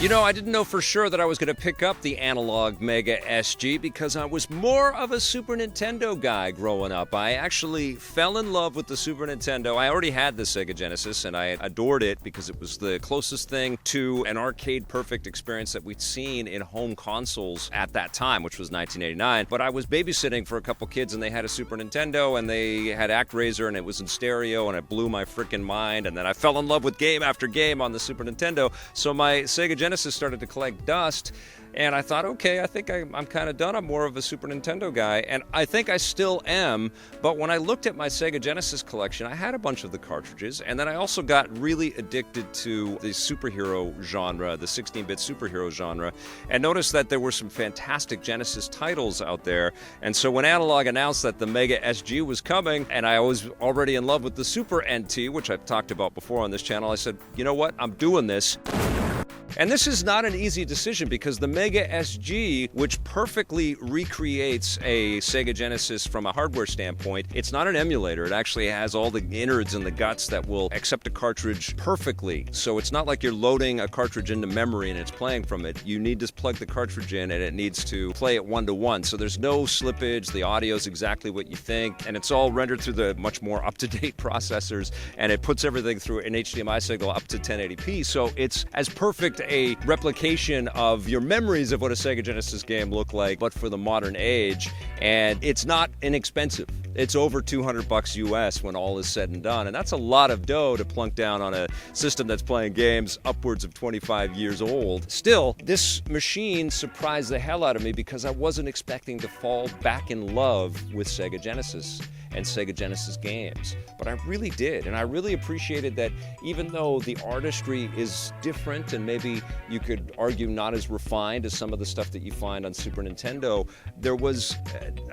You know, I didn't know for sure that I was going to pick up the Analogue Mega Sg because I was more of a Super Nintendo guy growing up. I actually fell in love with the Super Nintendo. I already had the Sega Genesis, and I adored it because it was the closest thing to an arcade-perfect experience that we'd seen in home consoles at that time, which was 1989. But I was babysitting for a couple kids, and they had a Super Nintendo, and they had ActRaiser, and it was in stereo, and it blew my freaking mind. And then I fell in love with game after game on the Super Nintendo, so my Sega Genesis started to collect dust, and I thought, okay, I think I'm kind of done. I'm more of a Super Nintendo guy, and I think I still am, but when I looked at my Sega Genesis collection, I had a bunch of the cartridges, and then I also got really addicted to the superhero genre, the 16-bit superhero genre, and noticed that there were some fantastic Genesis titles out there. And so when Analogue announced that the Mega SG was coming, and I was already in love with the Super NT, which I've talked about before on this channel, I said, you know what, I'm doing this. And this is not an easy decision because the Mega SG, which perfectly recreates a Sega Genesis from a hardware standpoint, it's not an emulator. It actually has all the innards and the guts that will accept a cartridge perfectly. So it's not like you're loading a cartridge into memory and it's playing from it. You need to plug the cartridge in and it needs to play it one-to-one. So there's no slippage, the audio is exactly what you think, and it's all rendered through the much more up-to-date processors, and it puts everything through an HDMI signal up to 1080p. So it's as perfect a replication of your memories of what a Sega Genesis game looked like, but for the modern age. And it's not inexpensive. It's over $200 US when all is said and done, and that's a lot of dough to plunk down on a system that's playing games upwards of 25 years old. Still, this machine surprised the hell out of me because I wasn't expecting to fall back in love with Sega Genesis and Sega Genesis games, but I really did, and I really appreciated that even though the artistry is different and maybe you could argue not as refined as some of the stuff that you find on Super Nintendo, there was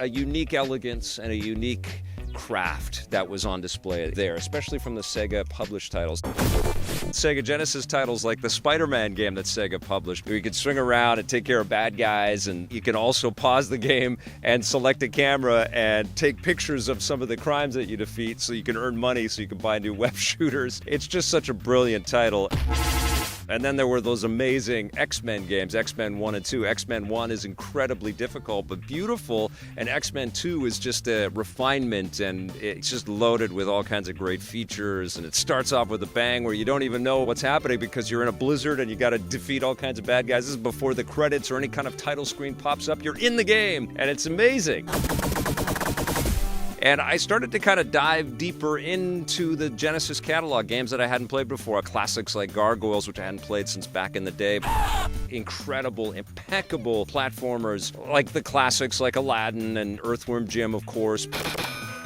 a unique elegance and a unique craft that was on display there, especially from the Sega published titles. Sega Genesis titles like the Spider-Man game that Sega published, where you could swing around and take care of bad guys, and you can also pause the game and select a camera and take pictures of some of the crimes that you defeat so you can earn money so you can buy new web shooters. It's just such a brilliant title. And then there were those amazing X-Men games, X-Men 1 and 2. X-Men 1 is incredibly difficult but beautiful, and X-Men 2 is just a refinement, and it's just loaded with all kinds of great features, and it starts off with a bang where you don't even know what's happening because you're in a blizzard and you got to defeat all kinds of bad guys. This is before the credits or any kind of title screen pops up. You're in the game, and it's amazing. And I started to kind of dive deeper into the Genesis catalog, games that I hadn't played before. Classics like Gargoyles, which I hadn't played since back in the day. Incredible, impeccable platformers like the classics like Aladdin and Earthworm Jim, of course.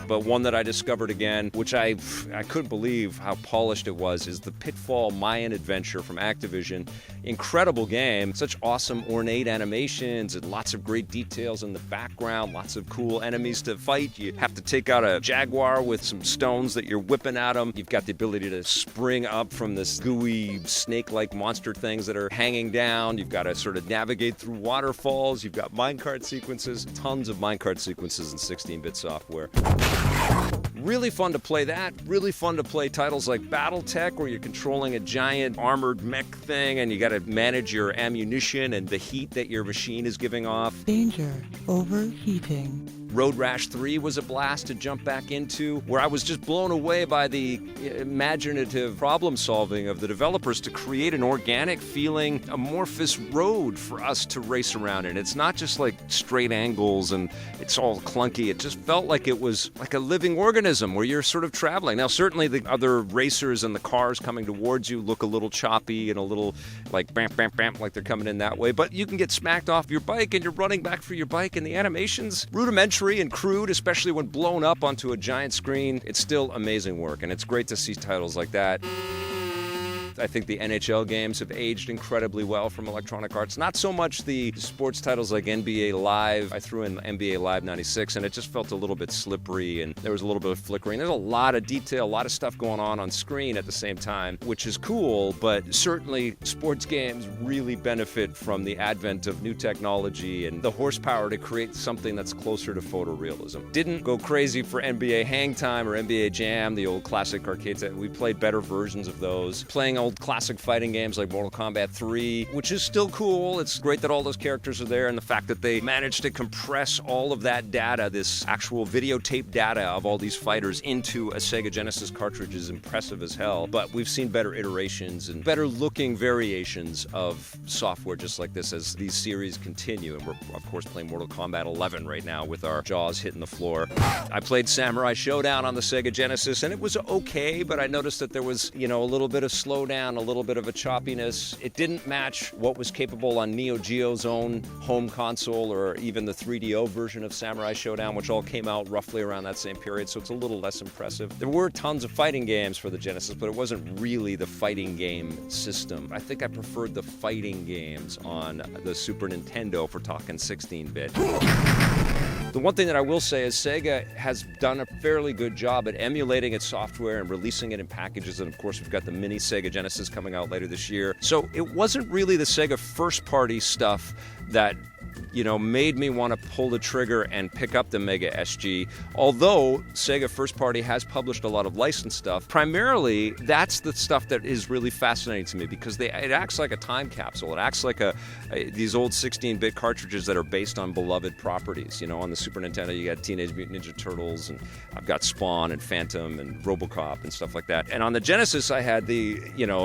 But one that I discovered again, which I couldn't believe how polished it was, is the Pitfall Mayan adventure from Activision. Incredible game, such awesome ornate animations and lots of great details in the background, lots of cool enemies to fight. You have to take out a jaguar with some stones that you're whipping at them. You've got the ability to spring up from this gooey snake-like monster things that are hanging down. You've got to sort of navigate through waterfalls. You've got minecart sequences, tons of minecart sequences in 16-bit software. Really fun to play that. Really fun to play titles like BattleTech, where you're controlling a giant armored mech thing and you got to manage your ammunition and the heat that your machine is giving off. Danger, overheating. Road Rash 3 was a blast to jump back into, where I was just blown away by the imaginative problem solving of the developers to create an organic feeling, amorphous road for us to race around in. It's not just like straight angles and it's all clunky. It just felt like it was like a living organism where you're sort of traveling. Now, certainly the other racers and the cars coming towards you look a little choppy and a little like bam, bam, bam, like they're coming in that way, but you can get smacked off your bike and you're running back for your bike, and the animations, rudimentary and crude, especially when blown up onto a giant screen. It's still amazing work, and it's great to see titles like that. I think the NHL games have aged incredibly well from Electronic Arts. Not so much the sports titles like NBA Live. I threw in NBA Live 96, and it just felt a little bit slippery, and there was a little bit of flickering. There's a lot of detail, a lot of stuff going on screen at the same time, which is cool, but certainly sports games really benefit from the advent of new technology and the horsepower to create something that's closer to photorealism. Didn't go crazy for NBA Hang Time or NBA Jam, the old classic arcades. We played better versions of those. Playing old classic fighting games like Mortal Kombat 3, which is still cool. It's great that all those characters are there, and the fact that they managed to compress all of that data, this actual videotape data of all these fighters, into a Sega Genesis cartridge is impressive as hell. But we've seen better iterations and better looking variations of software just like this as these series continue. And we're, of course, playing Mortal Kombat 11 right now with our jaws hitting the floor. I played Samurai Shodown on the Sega Genesis, and it was okay, but I noticed that there was, a little bit of slowdown, a little bit of a choppiness. It didn't match what was capable on Neo Geo's own home console or even the 3DO version of Samurai Shodown, which all came out roughly around that same period, so it's a little less impressive. There were tons of fighting games for the Genesis, but it wasn't really the fighting game system. I think I preferred the fighting games on the Super Nintendo, if we're talking 16-bit. The one thing that I will say is Sega has done a fairly good job at emulating its software and releasing it in packages, and of course we've got the mini Sega Genesis coming out later this year. So it wasn't really the Sega first-party stuff that made me want to pull the trigger and pick up the Mega SG. Although Sega First Party has published a lot of licensed stuff, primarily that's the stuff that is really fascinating to me because it acts like a time capsule. It acts like these old 16-bit cartridges that are based on beloved properties. On the Super Nintendo, you got Teenage Mutant Ninja Turtles, and I've got Spawn and Phantom and RoboCop and stuff like that. And on the Genesis, I had the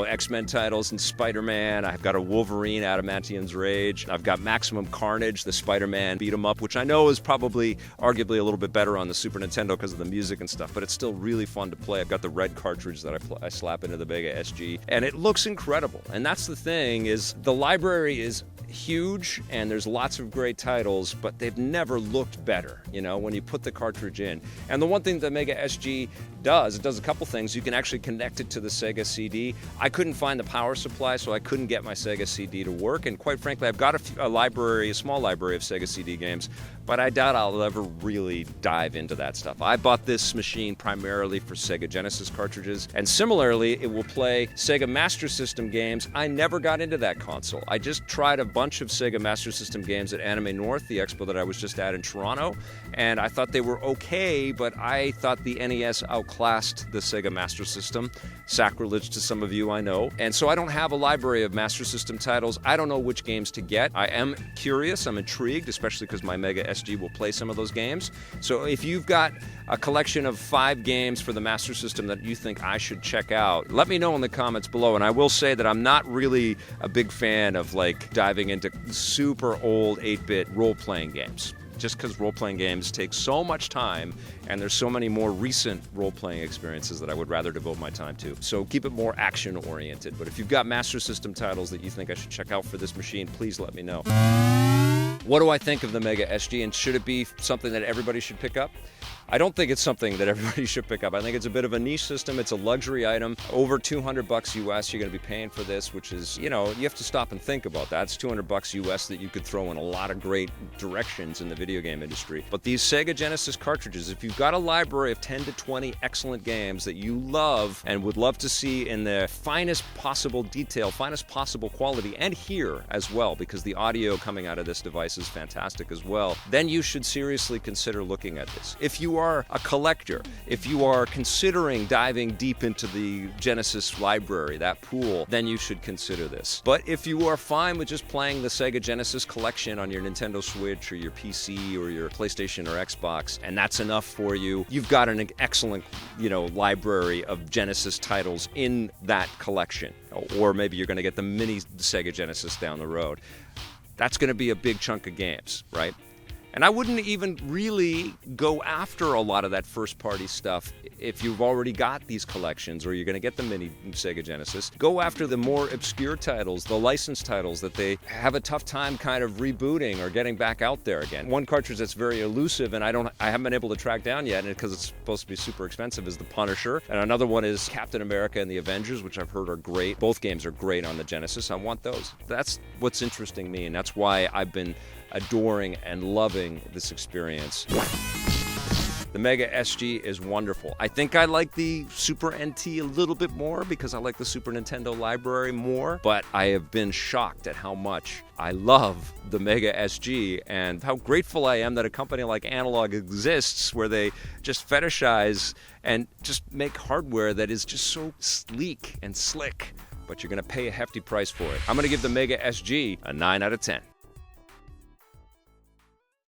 X-Men titles and Spider-Man. I've got a Wolverine, Adamantium's Rage. I've got Maximum Carnage, the Spider-Man beat-em-up, which I know is probably arguably a little bit better on the Super Nintendo because of the music and stuff, but it's still really fun to play. I've got the red cartridge that I slap into the Mega SG, and it looks incredible. And that's the thing, is the library is huge and there's lots of great titles, but they've never looked better, when you put the cartridge in. And the one thing the Mega SG does, it does a couple things. You can actually connect it to the Sega CD. I couldn't find the power supply, so I couldn't get my Sega CD to work, and quite frankly, I've got a small library of Sega CD games, but I doubt I'll ever really dive into that stuff. I bought this machine primarily for Sega Genesis cartridges, and similarly, it will play Sega Master System games. I never got into that console. I just tried a bunch of Sega Master System games at Anime North, the expo that I was just at in Toronto, and I thought they were okay, but I thought the NES outclassed the Sega Master System. Sacrilege to some of you, I know. And so I don't have a library of Master System titles. I don't know which games to get. I am curious, I'm intrigued, especially because my Mega SG will play some of those games. So if you've got a collection of 5 games for the Master System that you think I should check out, let me know in the comments below. And I will say that I'm not really a big fan of diving into super old 8-bit role-playing games, just because role-playing games take so much time and there's so many more recent role-playing experiences that I would rather devote my time to. So keep it more action-oriented. But if you've got Master System titles that you think I should check out for this machine, please let me know. What do I think of the Mega SG, and should it be something that everybody should pick up? I don't think it's something that everybody should pick up. I think it's a bit of a niche system. It's a luxury item. Over $200 US, you're going to be paying for this, which is, you have to stop and think about that. It's $200 US that you could throw in a lot of great directions in the video game industry. But these Sega Genesis cartridges, if you've got a library of 10 to 20 excellent games that you love and would love to see in the finest possible detail, finest possible quality, and hear as well, because the audio coming out of this device is fantastic as well, then you should seriously consider looking at this. If you are a collector, if you are considering diving deep into the Genesis library, that pool, then you should consider this. But if you are fine with just playing the Sega Genesis collection on your Nintendo Switch or your PC or your PlayStation or Xbox, and that's enough for you, you've got an excellent, library of Genesis titles in that collection. Or maybe you're going to get the mini Sega Genesis down the road. That's going to be a big chunk of games, right? And I wouldn't even really go after a lot of that first-party stuff if you've already got these collections or you're going to get the mini Sega Genesis. Go after the more obscure titles, the licensed titles that they have a tough time kind of rebooting or getting back out there again. One cartridge that's very elusive and I haven't been able to track down yet, and because it's supposed to be super expensive, is the Punisher. And another one is Captain America and the Avengers, which I've heard are great. Both games are great on the Genesis. I want those. That's what's interesting me, and that's why I've been adoring and loving this experience. The Mega SG is wonderful. I think I like the Super NT a little bit more because I like the Super Nintendo library more, but I have been shocked at how much I love the Mega SG and how grateful I am that a company like Analogue exists, where they just fetishize and just make hardware that is just so sleek and slick, but you're going to pay a hefty price for it. I'm going to give the Mega SG a 9 out of 10.